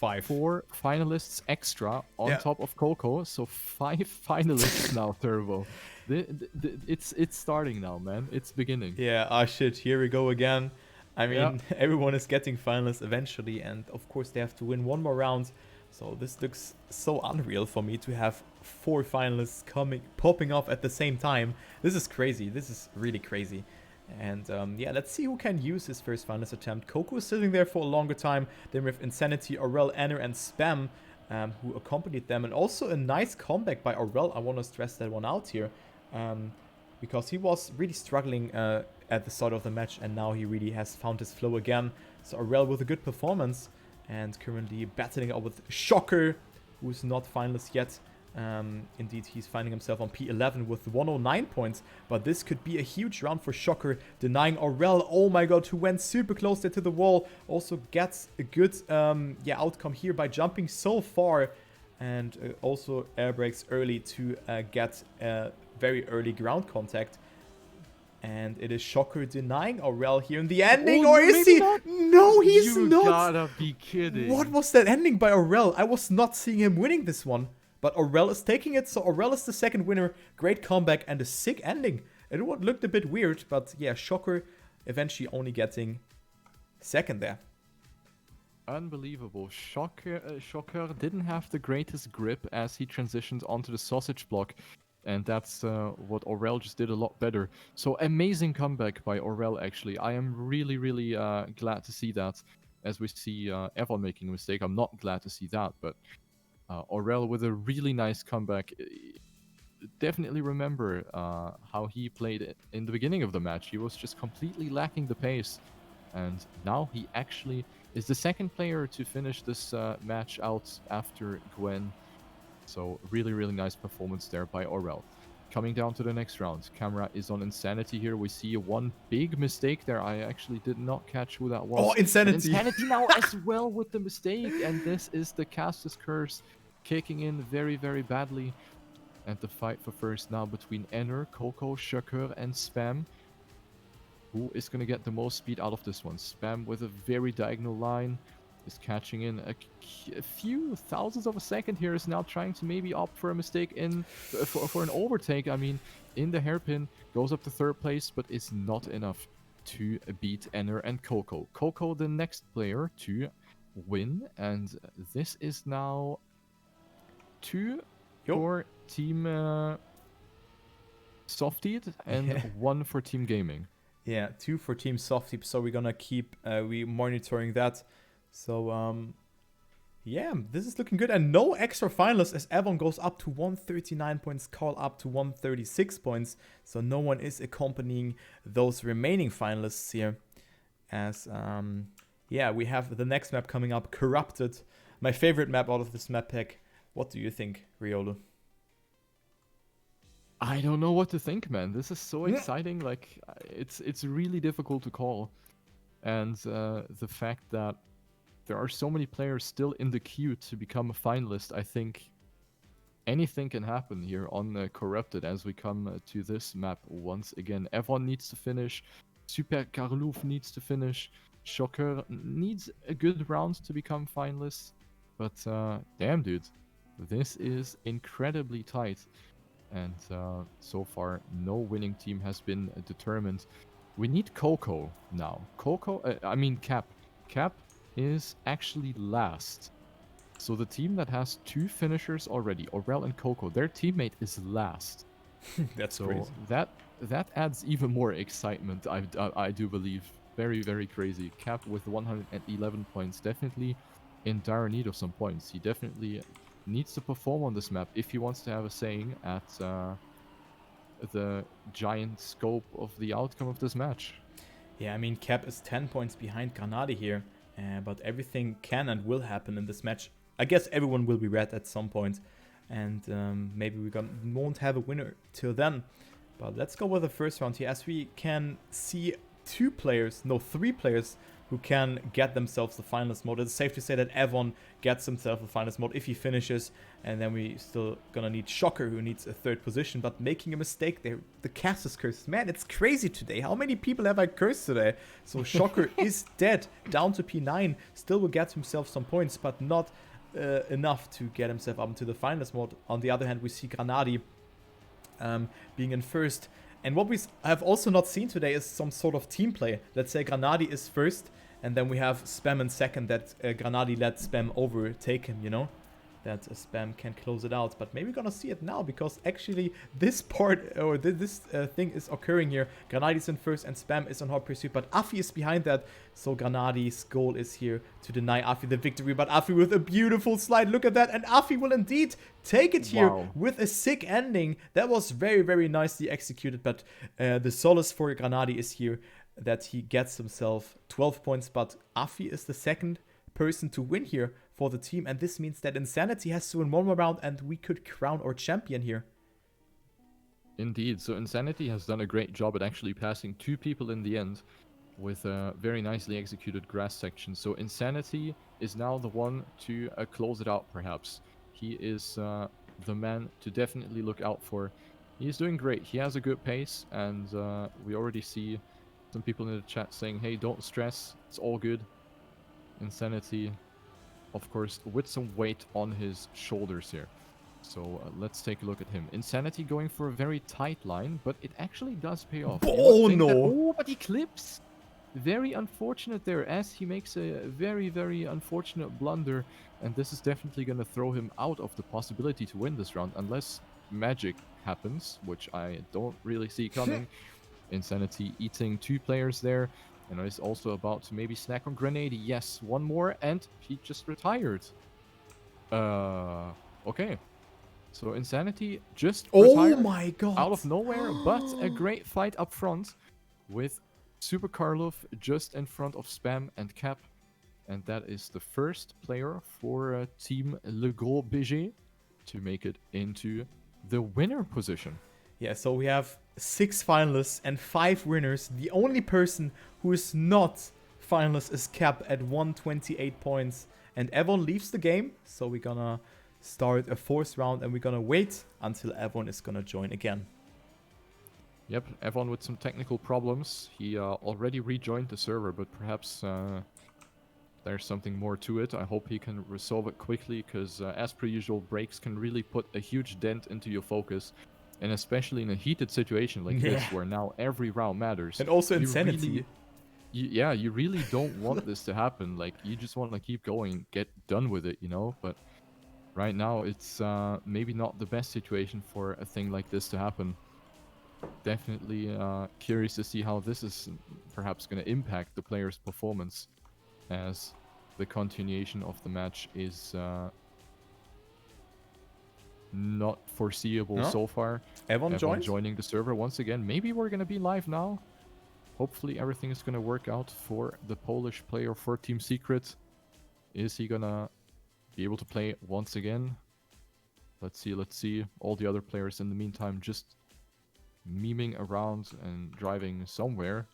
4 finalists extra on top of Coco. So 5 finalists now, Turbo. It's starting now, man. It's beginning. Yeah, shit, here we go again. I mean, everyone is getting finalists eventually, and of course they have to win one more round. So this looks so unreal for me to have 4 finalists popping off at the same time. This is crazy. This is really crazy. And yeah, let's see who can use his first finalist attempt. Coco is sitting there for a longer time. Then we have Insanity, Aurel, Enner, and Spam, who accompanied them. And also a nice comeback by Aurel. I want to stress that one out here. Because he was really struggling at the start of the match, and now he really has found his flow again. So Aurel with a good performance, and currently battling out with Shocker, who's not finalist yet. Indeed, he's finding himself on P11 with 109 points, but this could be a huge round for Shocker, denying Aurel, oh my god, who went super close there to the wall, also gets a good outcome here by jumping so far, and also air brakes early to get very early ground contact. And it is Shocker denying Aurel here in the ending, or is he? Not? No, he's not. You gotta be kidding. What was that ending by Aurel? I was not seeing him winning this one. But Aurel is taking it, so Aurel is the second winner. Great comeback and a sick ending. It looked a bit weird, but yeah, Shocker eventually only getting second there. Unbelievable. Shocker didn't have the greatest grip as he transitioned onto the sausage block. And that's what Aurel just did a lot better. So amazing comeback by Aurel, actually. I am really, really glad to see that. As we see Evon making a mistake, I'm not glad to see that. But Aurel with a really nice comeback. Definitely remember how he played it in the beginning of the match. He was just completely lacking the pace. And now he actually is the second player to finish this match out after Gwen. So really, really nice performance there by Aurel. Coming down to the next round. Camera is on Insanity here. We see one big mistake there. I actually did not catch who that was. Oh, Insanity! But Insanity now as well with the mistake. And this is the Caster's Curse kicking in very, very badly. And the fight for first now between Enner, Coco, Shocker, and Spam. Who is going to get the most speed out of this one? Spam with a very diagonal line. Is catching in a few thousandths of a second here, is now trying to maybe opt for a mistake for an overtake. I mean, in the hairpin, goes up to third place, but is not enough to beat Enner and Coco. Coco, the next player to win, and this is now 2 for Team Softied and 1 for Team Gaming. Yeah, 2 for Team Softied, so we're gonna keep monitoring that. So, yeah, this is looking good. And no extra finalists as Evon goes up to 139 points, Carl up to 136 points. So no one is accompanying those remaining finalists here. As, yeah, we have the next map coming up, Corrupted. My favorite map out of this map pack. What do you think, Riolu? I don't know what to think, man. This is so exciting. Like, it's really difficult to call. And the fact that there are so many players still in the queue to become a finalist. I think anything can happen here on Corrupted as we come to this map once again. Evon needs to finish. Super Karlouf needs to finish. Shocker needs a good round to become finalist. But damn, dude. This is incredibly tight. And so far, no winning team has been determined. We need Coco now. Cap. Cap is actually last. So the team that has 2 finishers already, Aurel and Coco, their teammate is last. That's so crazy. That adds even more excitement, I do believe. Very, very crazy. Cap with 111 points, definitely in dire need of some points. He definitely needs to perform on this map if he wants to have a saying at the giant scope of the outcome of this match. Yeah, I mean, Cap is 10 points behind Granadi here, but everything can and will happen in this match. I guess everyone will be red at some point, and maybe we won't have a winner till then. But let's go with the first round here, as we can see three players who can get themselves the finalist mode. It's safe to say that Evon gets himself the finalist mode if he finishes, and then we still gonna need Shocker, who needs a third position, but making a mistake there. The cast is cursed. Man, it's crazy today. How many people have I cursed today? So Shocker is dead, down to P9, still will get himself some points, but not enough to get himself up into the finalist mode. On the other hand, we see Granadi being in first. And what we have also not seen today is some sort of team play. Let's say Granadi is first, and then we have Spam in second, that Granadi let Spam overtake him, you know? That Spam can close it out. But maybe we're gonna see it now, because actually this part, or this thing is occurring here. Granadi's in first and Spam is on hot pursuit, but Afi is behind that. So Granadi's goal is here to deny Afi the victory, but Afi with a beautiful slide. Look at that, and Afi will indeed take it here with a sick ending. That was very, very nicely executed, but the solace for Granadi is here that he gets himself 12 points, but Afi is the second person to win here for the team, and this means that Insanity has to win one more round and we could crown our champion here. Indeed, so Insanity has done a great job at actually passing two people in the end with a very nicely executed grass section. So Insanity is now the one to close it out, perhaps. He is the man to definitely look out for. He's doing great. He has a good pace, and we already see some people in the chat saying, hey, don't stress, it's all good. Insanity, of course, with some weight on his shoulders here. So let's take a look at him. Insanity going for a very tight line, but it actually does pay off. Oh no! Oh, but he clips! Very unfortunate there, as he makes a very, very unfortunate blunder. And this is definitely going to throw him out of the possibility to win this round, unless magic happens, which I don't really see coming. Insanity eating two players there. And he's also about to maybe snack on Grenade. Yes, one more, and he just retired. Okay. So Insanity just retired my god! out of nowhere, but a great fight up front with Super Karlov just in front of Spam and Cap. And that is the first player for Team Le Gros BG to make it into the winner position. Yeah, so we have 6 finalists and 5 winners. The only person who is not finalist is Cap at 128 points. And Evon leaves the game, so we're gonna start a 4th round and we're gonna wait until Evon is gonna join again. Yep, Evon with some technical problems. He already rejoined the server, but perhaps there's something more to it. I hope he can resolve it quickly, because as per usual, breaks can really put a huge dent into your focus. And especially in a heated situation like this, where now every round matters. And also Insanity. You really don't want this to happen. Like, you just want to keep going, get done with it, you know? But right now, it's maybe not the best situation for a thing like this to happen. Definitely curious to see how this is perhaps going to impact the player's performance, as the continuation of the match is not foreseeable so far. Evon joining the server once again. Maybe we're going to be live now. Hopefully everything is going to work out for the Polish player for Team Secret. Is he going to be able to play once again? Let's see. All the other players in the meantime just memeing around and driving somewhere.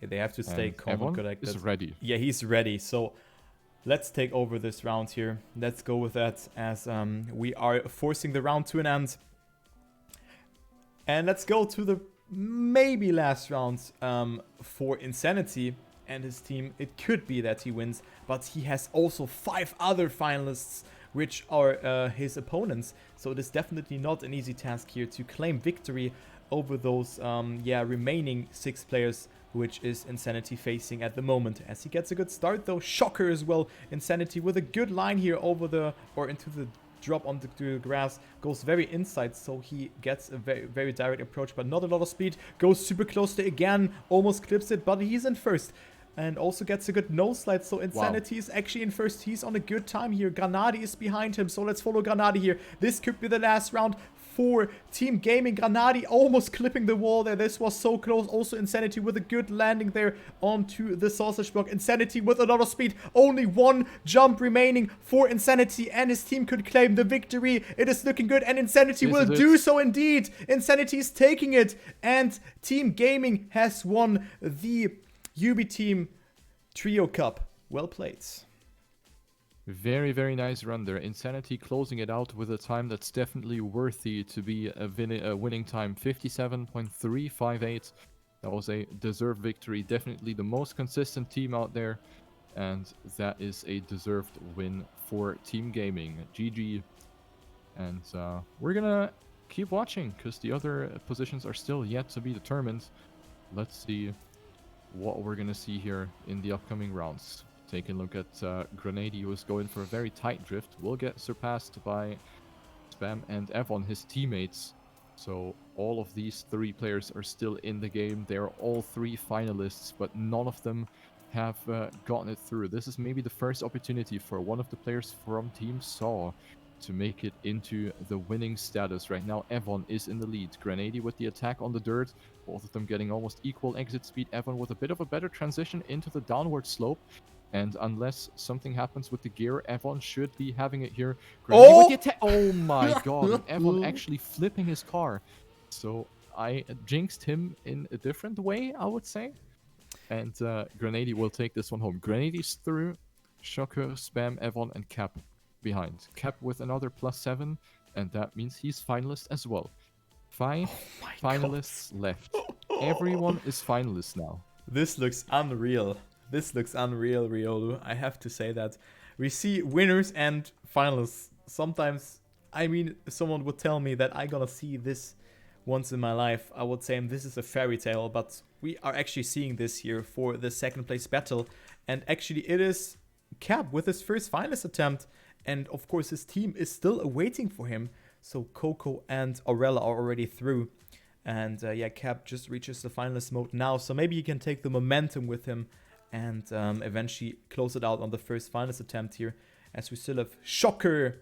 Yeah, they have to stay calm. Evon is ready. Yeah, he's ready. So let's take over this round here. Let's go with that, as we are forcing the round to an end. And let's go to the maybe last round for Insanity and his team. It could be that he wins, but he has also 5 other finalists, which are his opponents. So it is definitely not an easy task here to claim victory over those remaining 6 players, which is Insanity facing at the moment. As he gets a good start though, Shocker as well. Insanity with a good line here over into the drop onto the grass, goes very inside, so he gets a very, very direct approach, but not a lot of speed. Goes super close to again, almost clips it, but he's in first. And also gets a good nose slide, so Insanity is actually in first. He's on a good time here. Granadi is behind him, so let's follow Granadi here. This could be the last round. for Team Gaming. Granadi almost clipping the wall there. This was so close. Also Insanity with a good landing there onto the sausage block. Insanity with a lot of speed. Only one jump remaining for Insanity, and his team could claim the victory. It is looking good, and Insanity will do so indeed. Insanity is taking it, and Team Gaming has won the Ubiteam Trio Cup. Well played. Very, very nice run there. Insanity closing it out with a time that's definitely worthy to be a winning time. 57.358. That was a deserved victory. Definitely the most consistent team out there. And that is a deserved win for Team Gaming. GG. And we're gonna keep watching, because the other positions are still yet to be determined. Let's see what we're gonna see here in the upcoming rounds. Taking a look at Grenady, who is going for a very tight drift, will get surpassed by Spam and Evon, his teammates. So all of these three players are still in the game. They're all three finalists, but none of them have gotten it through. This is maybe the first opportunity for one of the players from Team Saw to make it into the winning status. Right now, Evon is in the lead. Grenady with the attack on the dirt, both of them getting almost equal exit speed. Evon with a bit of a better transition into the downward slope. And unless something happens with the gear, Evon should be having it here. Grenady with the attack. Oh my god, and Evon actually flipping his car. So I jinxed him in a different way, I would say. And Grenady will take this one home. Grenady's through. Shocker, Spam, Evon, and Cap behind. Cap with another +7, and that means he's finalist as well. 5 finalists left. Everyone is finalist now. This looks unreal. This looks unreal, Riolu. I have to say that. We see winners and finalists. Sometimes, I mean, someone would tell me that I'm gonna see this once in my life. I would say this is a fairy tale, but we are actually seeing this here for the second place battle. And actually, it is Cap with his first finalist attempt. And of course, his team is still waiting for him. So Coco and Aurella are already through. And yeah, Cap just reaches the finalist mode now. So maybe he can take the momentum with him and eventually close it out on the first finalist attempt here, as we still have Shocker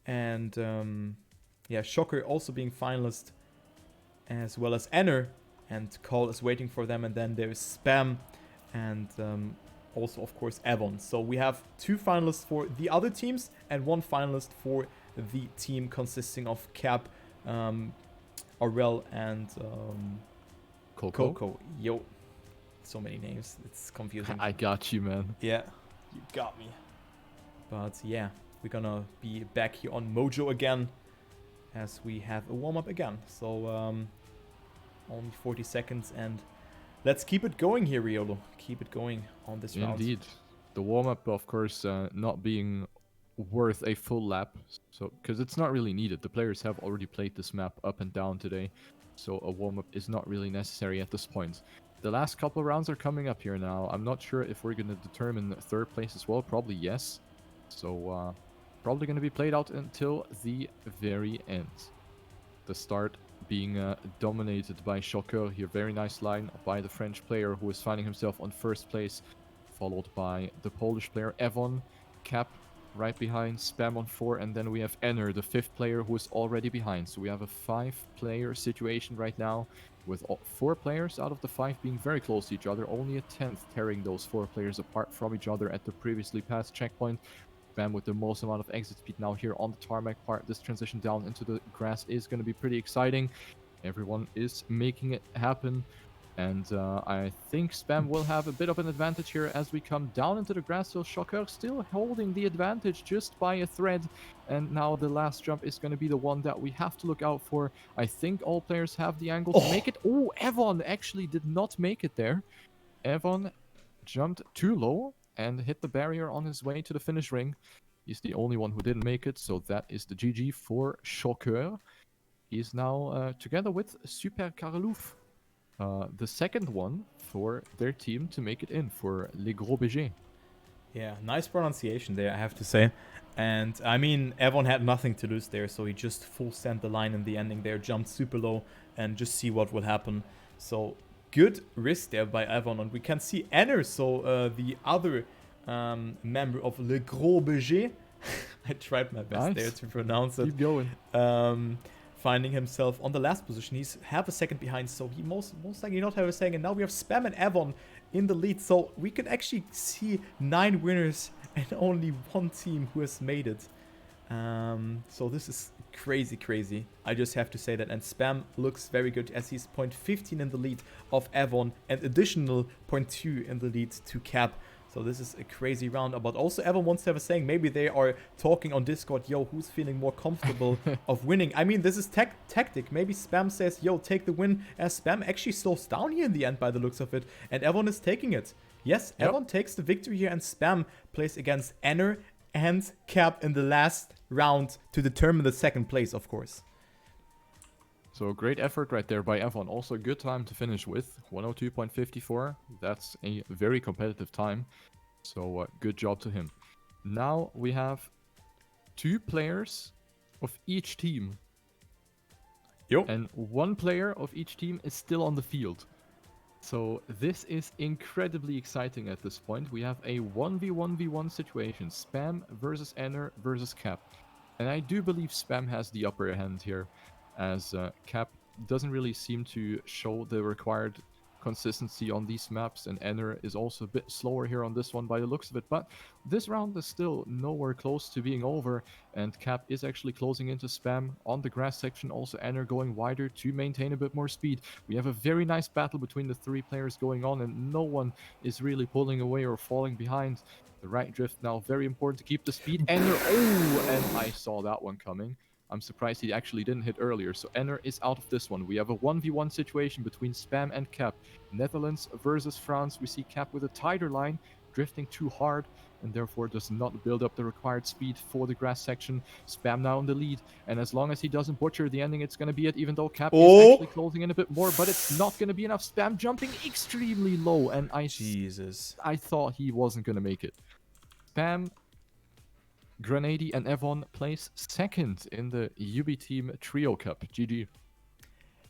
and yeah, Shocker also being finalist, as well as Enner, and Call is waiting for them, and then there's Spam and also of course Evon. So we have 2 finalists for the other teams and 1 finalist for the team consisting of Cap, Aurel, and Coco. Yo. So many names, it's confusing. I got you, man. Yeah, you got me. But yeah, we're gonna be back here on Mojo again, as we have a warm-up again. So only 40 seconds, and let's keep it going here, Riolo. Keep it going on this round. Indeed. The warm-up, of course, not being worth a full lap, so because it's not really needed. The players have already played this map up and down today, so a warm-up is not really necessary at this point. The last couple of rounds are coming up here now. I'm not sure if we're going to determine third place as well. Probably yes. So probably going to be played out until the very end. The start being dominated by Shocker here. Very nice line by the French player, who is finding himself on first place, followed by the Polish player Evon, Cap right behind, Spam on 4, and then we have Enner, the 5th player, who is already behind. So we have a 5-player situation right now, with 4 players out of the 5 being very close to each other. Only a 10th tearing those 4 players apart from each other at the previously passed checkpoint. Bam with the most amount of exit speed now here on the tarmac part. This transition down into the grass is going to be pretty exciting. Everyone is making it happen. And I think Spam will have a bit of an advantage here as we come down into the grass. So Shocker still holding the advantage just by a thread. And now the last jump is going to be the one that we have to look out for. I think all players have the angle to make it. Oh, Evon actually did not make it there. Evon jumped too low and hit the barrier on his way to the finish ring. He's the only one who didn't make it. So that is the GG for Shocker. He is now together with Super Karalouf. The second one for their team to make it in for Les Gros BG. Yeah, nice pronunciation there, I have to say. And I mean, Evon had nothing to lose there, so he just full sent the line in the ending there, jumped super low, and just see what will happen. So good risk there by Evon, and we can see Enner, so the other member of Les Gros BG. I tried my best there to pronounce it. Keep going. finding himself on the last position. He's half a second behind, so he most likely not have a second. And now we have Spam and Avon in the lead, so we can actually see 9 winners and only 1 team who has made it. So this is crazy. I just have to say that. And Spam looks very good as he's 0.15 in the lead of Avon and additional 0.2 in the lead to Cap. So this is a crazy round. But also Avon wants to have a saying. Maybe they are talking on Discord. Yo, who's feeling more comfortable of winning? I mean, this is tactic. Maybe Spam says, yo, take the win. As Spam actually slows down here in the end by the looks of it. And Avon is taking it. Yes, Yep. Avon takes the victory here. And Spam plays against Enner and Cap in the last round to determine the second place, of course. So great effort right there by Avon. Also good time to finish with, 102.54. That's a very competitive time. So good job to him. Now we have 2 players of each team. Yo. And 1 player of each team is still on the field. So this is incredibly exciting at this point. We have a 1v1v1 situation. Spam versus Enner versus Cap. And I do believe Spam has the upper hand here, as Cap doesn't really seem to show the required consistency on these maps, and Enner is also a bit slower here on this one by the looks of it. But this round is still nowhere close to being over, and Cap is actually closing into Spam on the grass section. Also Enner going wider to maintain a bit more speed. We have a very nice battle between the 3 players going on, and no one is really pulling away or falling behind. The right drift now very important to keep the speed. Enner, oh, and I saw that one coming. I'm surprised he actually didn't hit earlier. So Enner is out of this one. We have a 1v1 situation between Spam and Cap. Netherlands versus France. We see Cap with a tighter line, drifting too hard, and therefore does not build up the required speed for the grass section. Spam now in the lead, and as long as he doesn't butcher the ending, it's going to be it, even though Cap is actually closing in a bit more, but it's not going to be enough. Spam jumping extremely low, and I thought he wasn't going to make it. Spam, Grenady, and Avon place second in the Ubiteam Trio Cup. GG.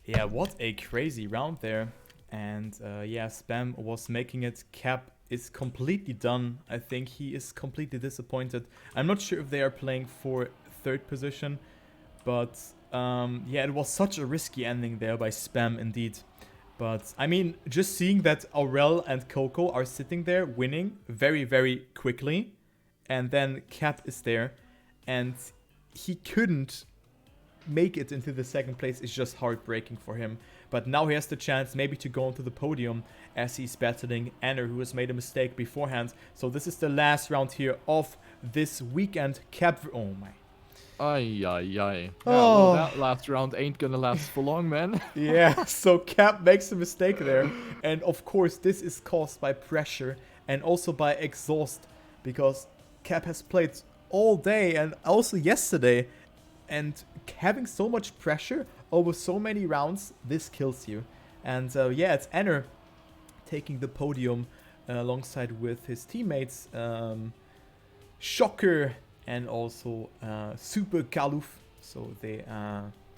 Yeah, what a crazy round there. And yeah, Spam was making it. Cap is completely done. I think he is completely disappointed. I'm not sure if they are playing for 3rd position, but yeah, it was such a risky ending there by Spam indeed. But I mean, just seeing that Aurel and Coco are sitting there winning very quickly, and then Cap is there, and he couldn't make it into the 2nd place is just heartbreaking for him. But now he has the chance maybe to go onto the podium as he's battling Enner, who has made a mistake beforehand. So this is the last round here of this weekend. Cap, oh my. Ay. Yeah, well, that last round ain't gonna last for long, man. Yeah, so Cap makes a mistake there. And of course, this is caused by pressure and also by exhaust, because Cap has played all day and also yesterday, and having so much pressure over so many rounds, this kills you. And yeah, it's Enner taking the podium alongside with his teammates Shocker and also Super Kaluf. So they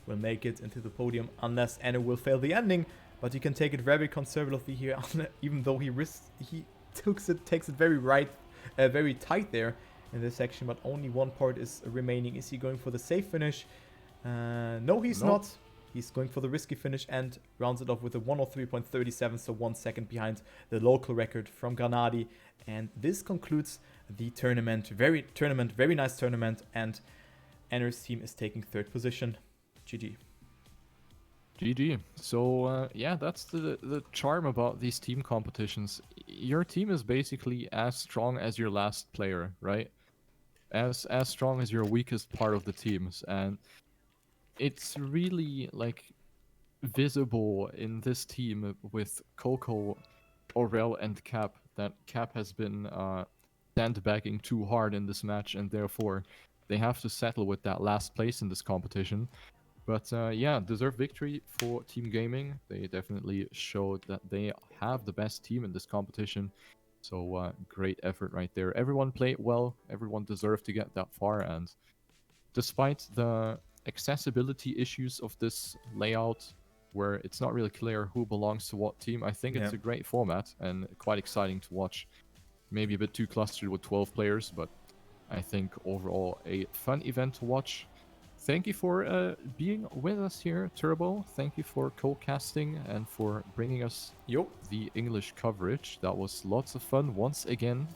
will make it into the podium unless Enner will fail the ending. But you can take it very conservatively here, even though he takes it very tight there in this section. But only one part is remaining. Is he going for the safe finish? No, he's not. He's going for the risky finish and rounds it off with a 103.37, so 1 second behind the local record from Granadi. And this concludes the tournament. Very nice tournament. And Enner's team is taking 3rd position. GG. GG. So yeah, that's the charm about these team competitions. Your team is basically as strong as your last player, right? As strong as your weakest part of the teams, and it's really like visible in this team with Coco, Aurel, and Cap that Cap has been sandbagging too hard in this match, and therefore they have to settle with that last place in this competition. But yeah, deserved victory for Team Gaming. They definitely showed that they have the best team in this competition. So great effort right there. Everyone played well. Everyone deserved to get that far. And despite the accessibility issues of this layout, where it's not really clear who belongs to what team, I think it's a great format and quite exciting to watch. Maybe a bit too clustered with 12 players, but I think overall a fun event to watch. thank you for being with us here, Turbo. Thank you for co-casting and for bringing us Yo. the English coverage. That was lots of fun once again.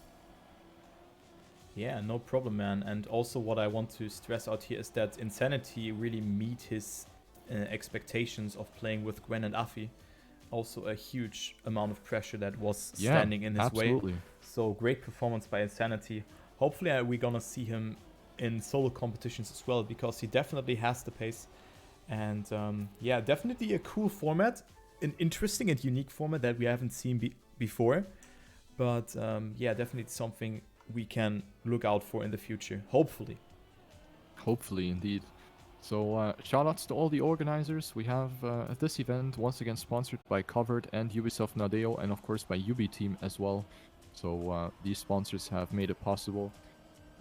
Yeah, no problem, man. And also what I want to stress out here is that Insanity really meet his expectations of playing with Gwen and Afi. Also a huge amount of pressure that was standing in his way. Absolutely. So great performance by Insanity. Hopefully we're gonna see him in solo competitions as well, because he definitely has the pace. And yeah, definitely a cool format, an interesting and unique format that we haven't seen before. But yeah, definitely something we can look out for in the future, hopefully. Hopefully, indeed. So shoutouts to all the organizers. We have this event once again sponsored by Covered and Ubisoft Nadeo, and of course by Ubiteam as well. So these sponsors have made it possible.